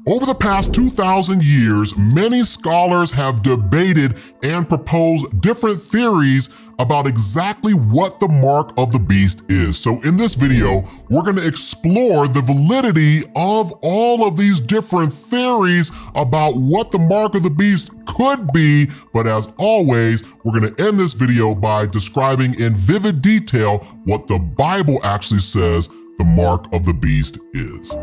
Over the past 2,000 years, many scholars have debated and proposed different theories about exactly what the mark of the beast is. So in this video, we're going to explore the validity of all of these different theories about what the mark of the beast could be. But as always, we're going to end this video by describing in vivid detail what the Bible actually says the mark of the beast is.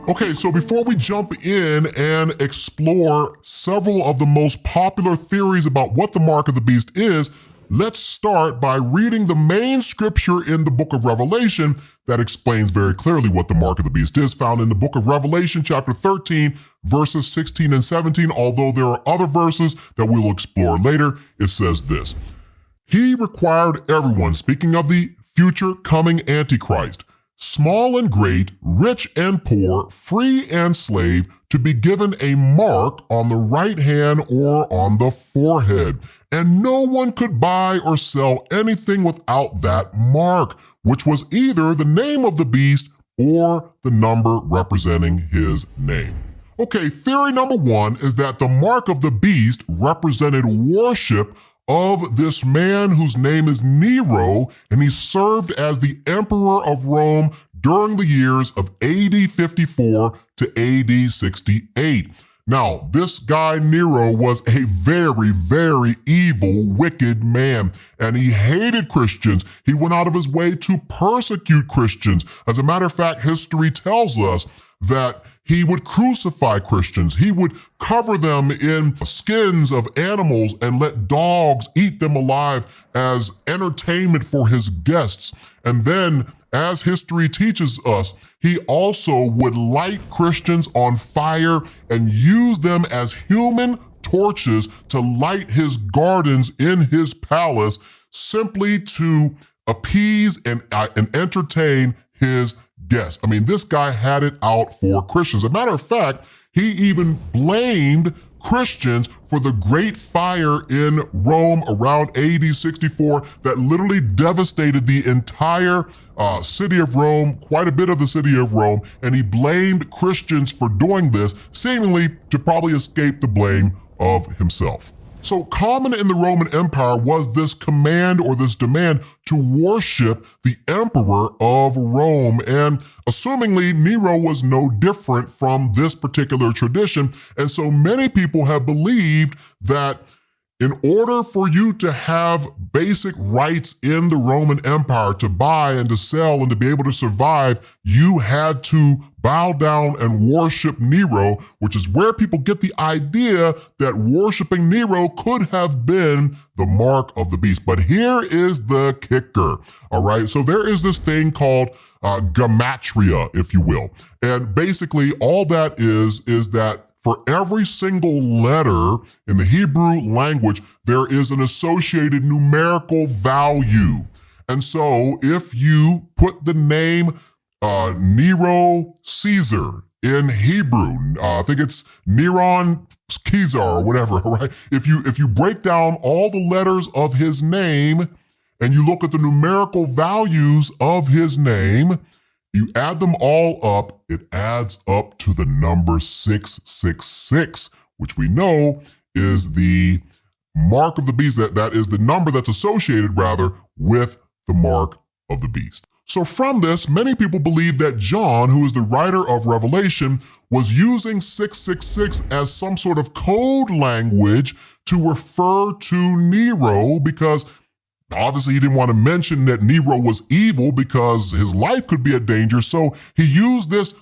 Okay, so before we jump in and explore several of the most popular theories about what the mark of the beast is, let's start by reading the main scripture in the book of Revelation that explains very clearly what the mark of the beast is, found in the book of Revelation, chapter 13, verses 16 and 17. Although there are other verses that we will explore later, it says this: He required everyone, speaking of the future coming Antichrist, small and great, rich and poor, free and slave, to be given a mark on the right hand or on the forehead. And no one could buy or sell anything without that mark, which was either the name of the beast or the number representing his name. Okay, theory number one is that the mark of the beast represented worship of this man whose name is Nero, and he served as the emperor of Rome during the years of AD 54 to AD 68. Now, this guy Nero was a very, very evil, wicked man, and he hated Christians. He went out of his way to persecute Christians. As a matter of fact, history tells us that he would crucify Christians. He would cover them in skins of animals and let dogs eat them alive as entertainment for his guests. And then, as history teaches us, he also would light Christians on fire and use them as human torches to light his gardens in his palace, simply to appease and entertain his guests. I mean, this guy had it out for Christians. As a matter of fact, he even blamed Christians for the great fire in Rome around AD 64 that literally devastated the entire city of Rome, quite a bit of the city of Rome, and he blamed Christians for doing this, seemingly to probably escape the blame of himself. So common in the Roman Empire was this command or this demand to worship the emperor of Rome. And assumingly, Nero was no different from this particular tradition. And so many people have believed that in order for you to have basic rights in the Roman Empire, to buy and to sell and to be able to survive, you had to bow down and worship Nero, which is where people get the idea that worshiping Nero could have been the mark of the beast. But here is the kicker, all right? So there is this thing called gematria, if you will. And basically all that is that for every single letter in the Hebrew language, there is an associated numerical value. And so if you put the name Nero Caesar in Hebrew, I think it's Neron Caesar or whatever, right? If you break down all the letters of his name and you look at the numerical values of his name, you add them all up, it adds up to the number 666, which we know is the mark of the beast. That is the number that's associated, rather, with the mark of the beast. So from this, many people believe that John, who is the writer of Revelation, was using 666 as some sort of code language to refer to Nero, because obviously, he didn't want to mention that Nero was evil because his life could be a danger. So he used this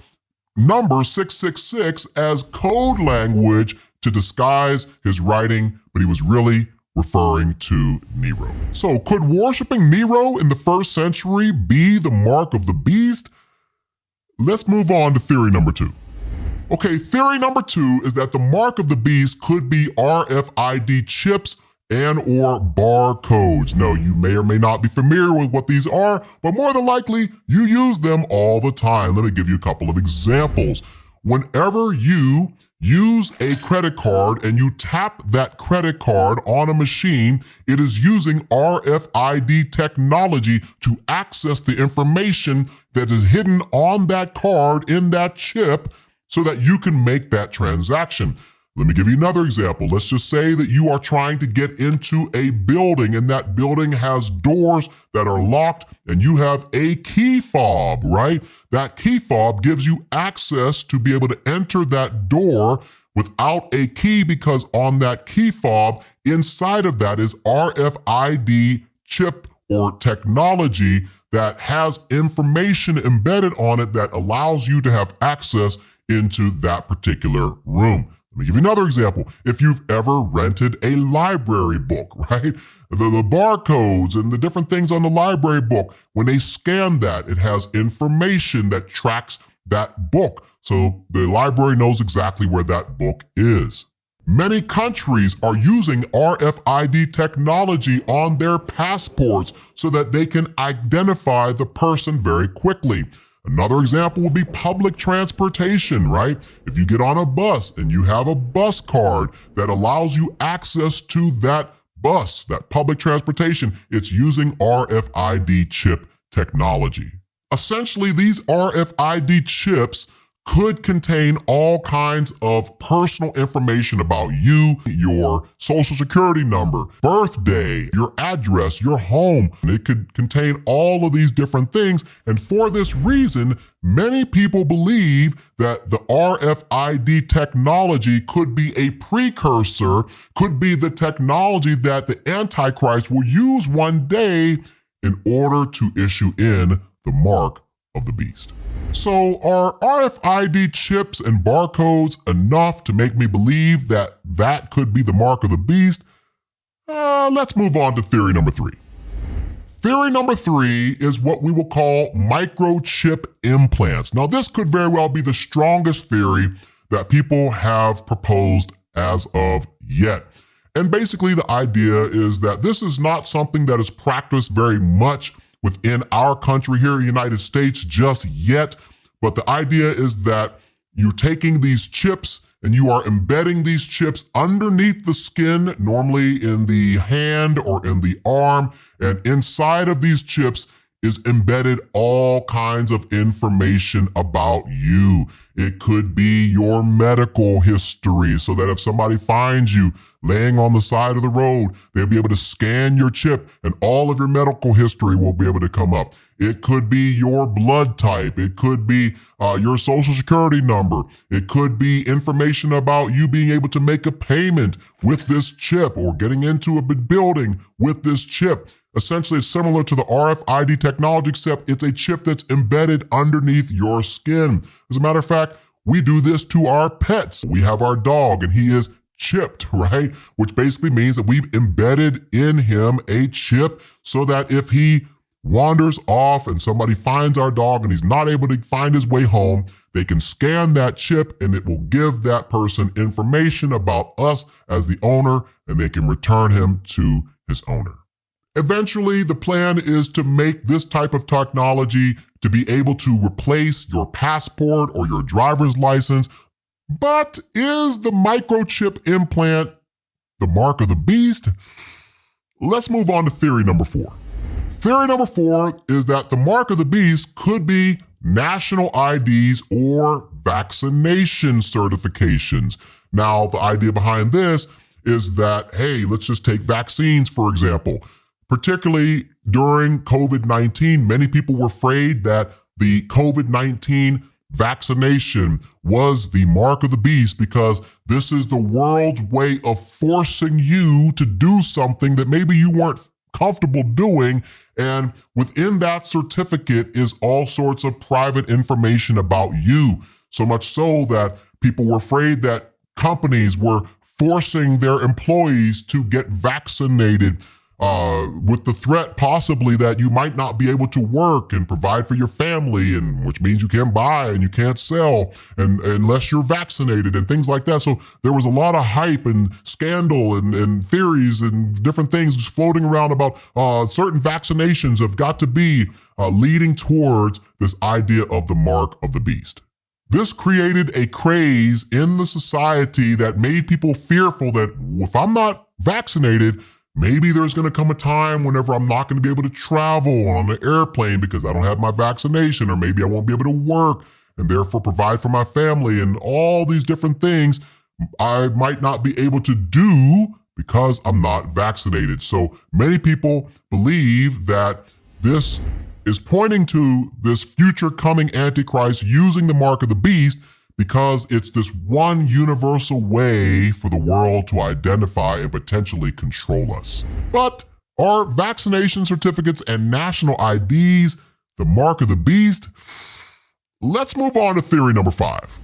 number 666 as code language to disguise his writing, but he was really referring to Nero. So could worshiping Nero in the first century be the mark of the beast? Let's move on to theory number two. Okay, theory number two is that the mark of the beast could be RFID chips and or barcodes. No, you may or may not be familiar with what these are, but more than likely, you use them all the time. Let me give you a couple of examples. Whenever you use a credit card and you tap that credit card on a machine, it is using RFID technology to access the information that is hidden on that card in that chip so that you can make that transaction. Let me give you another example. Let's just say that you are trying to get into a building and that building has doors that are locked and you have a key fob, right? That key fob gives you access to be able to enter that door without a key, because on that key fob, inside of that is RFID chip or technology that has information embedded on it that allows you to have access into that particular room. Let me give you another example. If you've ever rented a library book, right? The barcodes and the different things on the library book, when they scan that, it has information that tracks that book. So the library knows exactly where that book is. Many countries are using RFID technology on their passports so that they can identify the person very quickly. Another example would be public transportation, right? If you get on a bus and you have a bus card that allows you access to that bus, that public transportation, it's using RFID chip technology. Essentially, these RFID chips could contain all kinds of personal information about you, your social security number, birthday, your address, your home. It could contain all of these different things. And for this reason, many people believe that the RFID technology could be a precursor, could be the technology that the Antichrist will use one day in order to issue in the mark of the beast. So are RFID chips and barcodes enough to make me believe that that could be the mark of the beast? Let's move on to theory number 3. Theory number 3 is what we will call microchip implants. Now, this could very well be the strongest theory that people have proposed as of yet. And basically the idea is that this is not something that is practiced very much within our country here in the United States just yet. But the idea is that you're taking these chips and you are embedding these chips underneath the skin, normally in the hand or in the arm. And inside of these chips is embedded all kinds of information about you. It could be your medical history, so that if somebody finds you laying on the side of the road, they'll be able to scan your chip and all of your medical history will be able to come up. It could be your blood type. It could be your social security number. It could be information about you being able to make a payment with this chip or getting into a building with this chip. Essentially, it's similar to the RFID technology, except it's a chip that's embedded underneath your skin. As a matter of fact, we do this to our pets. We have our dog and he is chipped, right? Which basically means that we've embedded in him a chip so that if he wanders off and somebody finds our dog and he's not able to find his way home, they can scan that chip and it will give that person information about us as the owner, and they can return him to his owner. Eventually, the plan is to make this type of technology to be able to replace your passport or your driver's license. But is the microchip implant the mark of the beast? Let's move on to theory number 4. Theory number 4 is that the mark of the beast could be national IDs or vaccination certifications. Now, the idea behind this is that, hey, let's just take vaccines, for example. Particularly during COVID-19, many people were afraid that the COVID-19 vaccination was the mark of the beast because this is the world's way of forcing you to do something that maybe you weren't comfortable doing. And within that certificate is all sorts of private information about you. So much so that people were afraid that companies were forcing their employees to get vaccinated with the threat possibly that you might not be able to work and provide for your family, and which means you can't buy and you can't sell and unless you're vaccinated and things like that. So there was a lot of hype and scandal and theories and different things floating around about certain vaccinations have got to be leading towards this idea of the mark of the beast. This created a craze in the society that made people fearful that if I'm not vaccinated, Maybe there's going to come a time whenever I'm not going to be able to travel on an airplane because I don't have my vaccination, or maybe I won't be able to work and therefore provide for my family, and all these different things I might not be able to do because I'm not vaccinated. So many people believe that this is pointing to this future coming Antichrist using the mark of the beast, because it's this one universal way for the world to identify and potentially control us. But are vaccination certificates and national IDs the mark of the beast? Let's move on to theory number 5.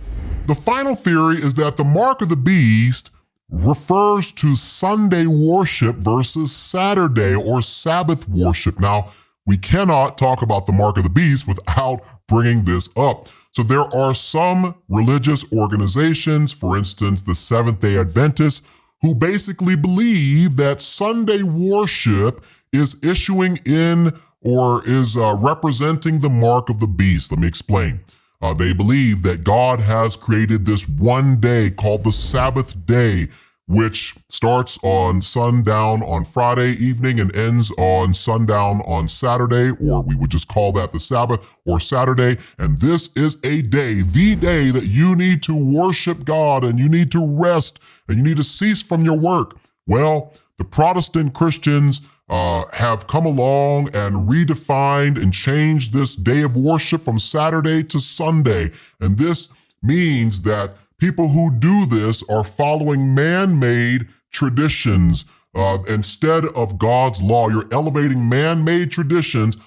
The final theory is that the mark of the beast refers to Sunday worship versus Saturday or Sabbath worship. Now, we cannot talk about the mark of the beast without bringing this up. So there are some religious organizations, for instance, the Seventh-day Adventists, who basically believe that Sunday worship is issuing in or is representing the mark of the beast. Let me explain. They believe that God has created this one day called the Sabbath day, which starts on sundown on Friday evening and ends on sundown on Saturday, or we would just call that the Sabbath or Saturday. And this is a day, the day that you need to worship God and you need to rest and you need to cease from your work. Well, the Protestant Christians have come along and redefined and changed this day of worship from Saturday to Sunday. And this means that people who do this are following man-made traditions instead of God's law. You're elevating man-made traditions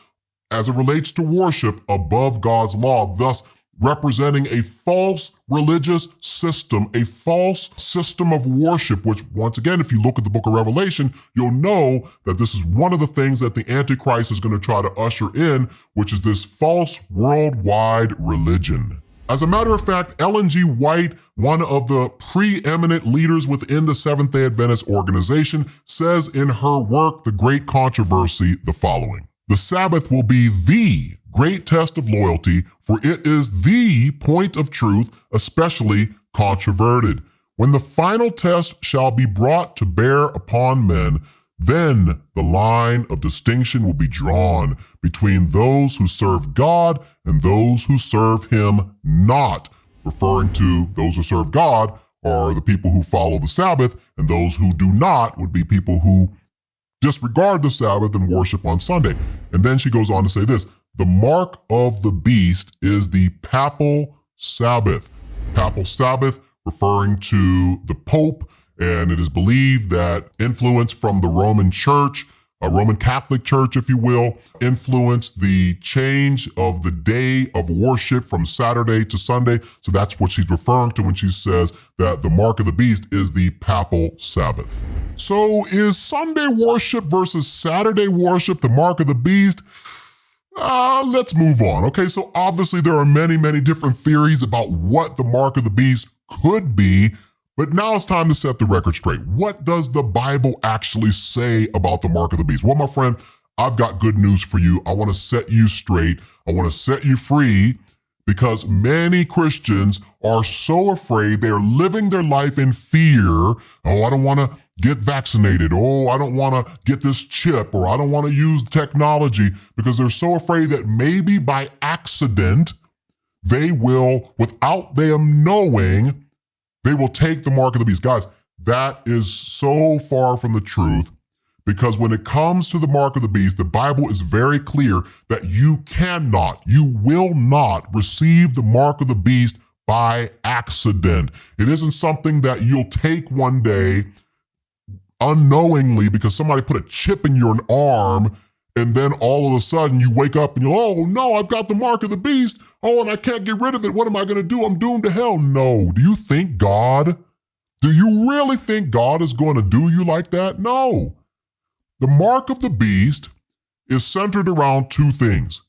as it relates to worship above God's law, thus representing a false religious system, a false system of worship, which once again, if you look at the book of Revelation, you'll know that this is one of the things that the Antichrist is going to try to usher in, which is this false worldwide religion. As a matter of fact, Ellen G. White, one of the preeminent leaders within the Seventh-day Adventist organization, says in her work, The Great Controversy, the following: "The Sabbath will be the great test of loyalty, for it is the point of truth, especially controverted. When the final test shall be brought to bear upon men, then the line of distinction will be drawn between those who serve God and those who serve him not," referring to those who serve God are the people who follow the Sabbath, and those who do not would be people who disregard the Sabbath and worship on Sunday. And then she goes on to say this: "The mark of the beast is the papal Sabbath." Papal Sabbath referring to the Pope, and it is believed that influence from the Roman Church, a Roman Catholic Church, if you will, influenced the change of the day of worship from Saturday to Sunday. So that's what she's referring to when she says that the mark of the beast is the papal Sabbath. So is Sunday worship versus Saturday worship the mark of the beast? Let's move on. Okay, so obviously there are many, many different theories about what the mark of the beast could be, but now it's time to set the record straight. What does the Bible actually say about the mark of the beast? Well, my friend, I've got good news for you. I want to set you straight. I want to set you free, because many Christians are so afraid. They're living their life in fear. Oh, I don't want to get vaccinated. Oh, I don't want to get this chip, or I don't want to use technology, because they're so afraid that maybe by accident, they will, without them knowing, they will take the mark of the beast. Guys, that is so far from the truth, because when it comes to the mark of the beast, the Bible is very clear that you will not receive the mark of the beast by accident. It isn't something that you'll take one day unknowingly because somebody put a chip in your arm, and then all of a sudden you wake up and you're, oh no, I've got the mark of the beast. Oh, and I can't get rid of it. What am I going to do? I'm doomed to hell. No. Do you really think God is going to do you like that? No. The mark of the beast is centered around two things.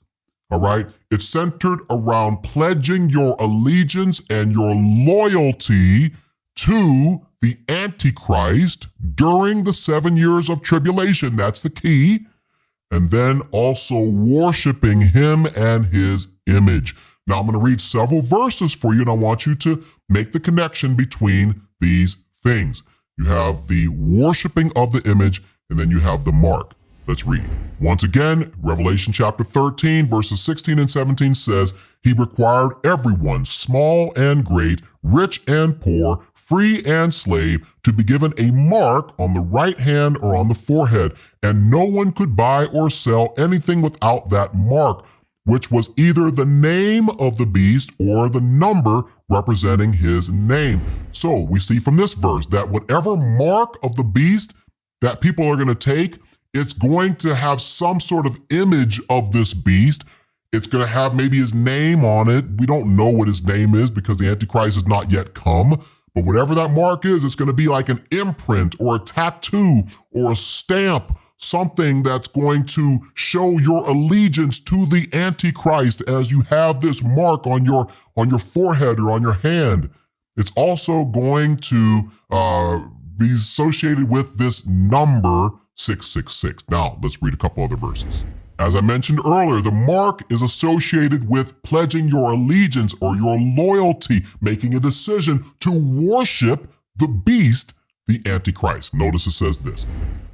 All right. It's centered around pledging your allegiance and your loyalty to the Antichrist during the 7 years of tribulation. That's the key. And then also worshiping him and his image. Now I'm going to read several verses for you, and I want you to make the connection between these things. You have the worshiping of the image, and then you have the mark. Let's read. Once again, Revelation chapter 13, verses 16 and 17 says, he required everyone, small and great, rich and poor, free and slave, to be given a mark on the right hand or on the forehead, and no one could buy or sell anything without that mark, which was either the name of the beast or the number representing his name. So we see from this verse that whatever mark of the beast that people are going to take, it's going to have some sort of image of this beast. It's going to have maybe his name on it. We don't know what his name is because the Antichrist has not yet come. But whatever that mark is, it's going to be like an imprint or a tattoo or a stamp, something that's going to show your allegiance to the Antichrist as you have this mark on your forehead or on your hand. It's also going to be associated with this number 666. Now, let's read a couple other verses. As I mentioned earlier, the mark is associated with pledging your allegiance or your loyalty, making a decision to worship the beast, the Antichrist. Notice it says this.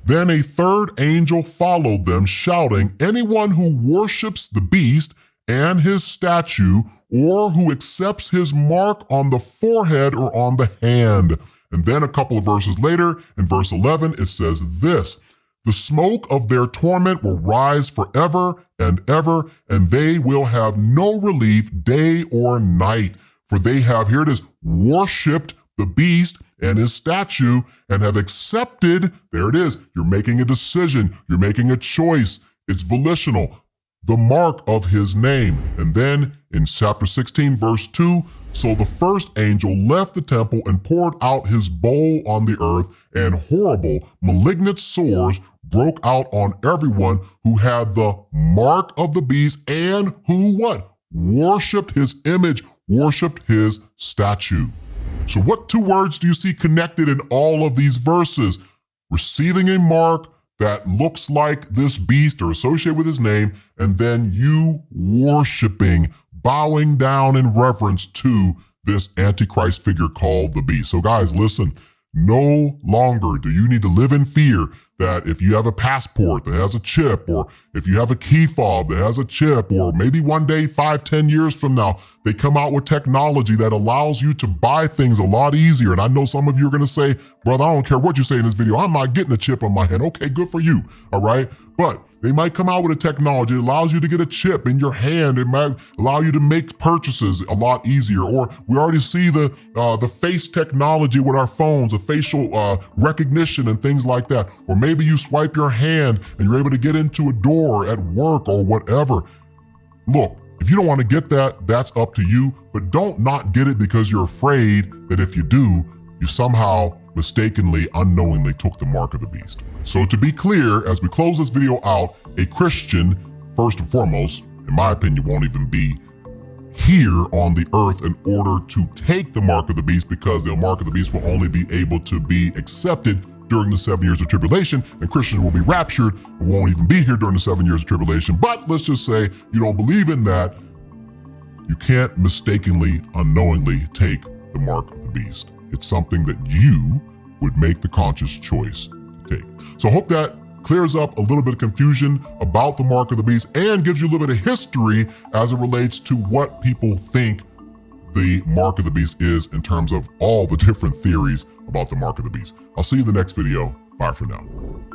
Then a third angel followed them, shouting, anyone who worships the beast and his statue, or who accepts his mark on the forehead or on the hand. And then a couple of verses later, in verse 11, it says this. The smoke of their torment will rise forever and ever, and they will have no relief day or night. For they have, here it is, worshipped the beast and his statue and have accepted, there it is, you're making a decision, you're making a choice, it's volitional, the mark of his name. And then in chapter 16, verse 2, so the first angel left the temple and poured out his bowl on the earth, and horrible, malignant sores broke out on everyone who had the mark of the beast and who what? Worshipped his image, worshipped his statue. So what two words do you see connected in all of these verses? Receiving a mark that looks like this beast or associated with his name, and then you worshiping, bowing down in reverence to this Antichrist figure called the beast. So guys, listen, no longer do you need to live in fear that if you have a passport that has a chip, or if you have a key fob that has a chip, or maybe one day, 5-10 years from now, they come out with technology that allows you to buy things a lot easier. And I know some of you are going to say, brother, I don't care what you say in this video, I'm not getting a chip on my hand. Okay, good for you, all right? But they might come out with a technology that allows you to get a chip in your hand. It might allow you to make purchases a lot easier. Or we already see the face technology with our phones, the facial recognition and things like that. Or maybe you swipe your hand and you're able to get into a door at work or whatever. Look, if you don't want to get that, that's up to you. But don't not get it because you're afraid that if you do, you somehow mistakenly, unknowingly took the mark of the beast. So to be clear, as we close this video out, a Christian, first and foremost, in my opinion, won't even be here on the earth in order to take the mark of the beast, because the mark of the beast will only be able to be accepted during the 7 years of tribulation, and Christians will be raptured and won't even be here during the 7 years of tribulation. But let's just say you don't believe in that, you can't mistakenly, unknowingly take the mark of the beast. It's something that you would make the conscious choice to take. So I hope that clears up a little bit of confusion about the mark of the beast and gives you a little bit of history as it relates to what people think the mark of the beast is in terms of all the different theories about the mark of the beast. I'll see you in the next video. Bye for now.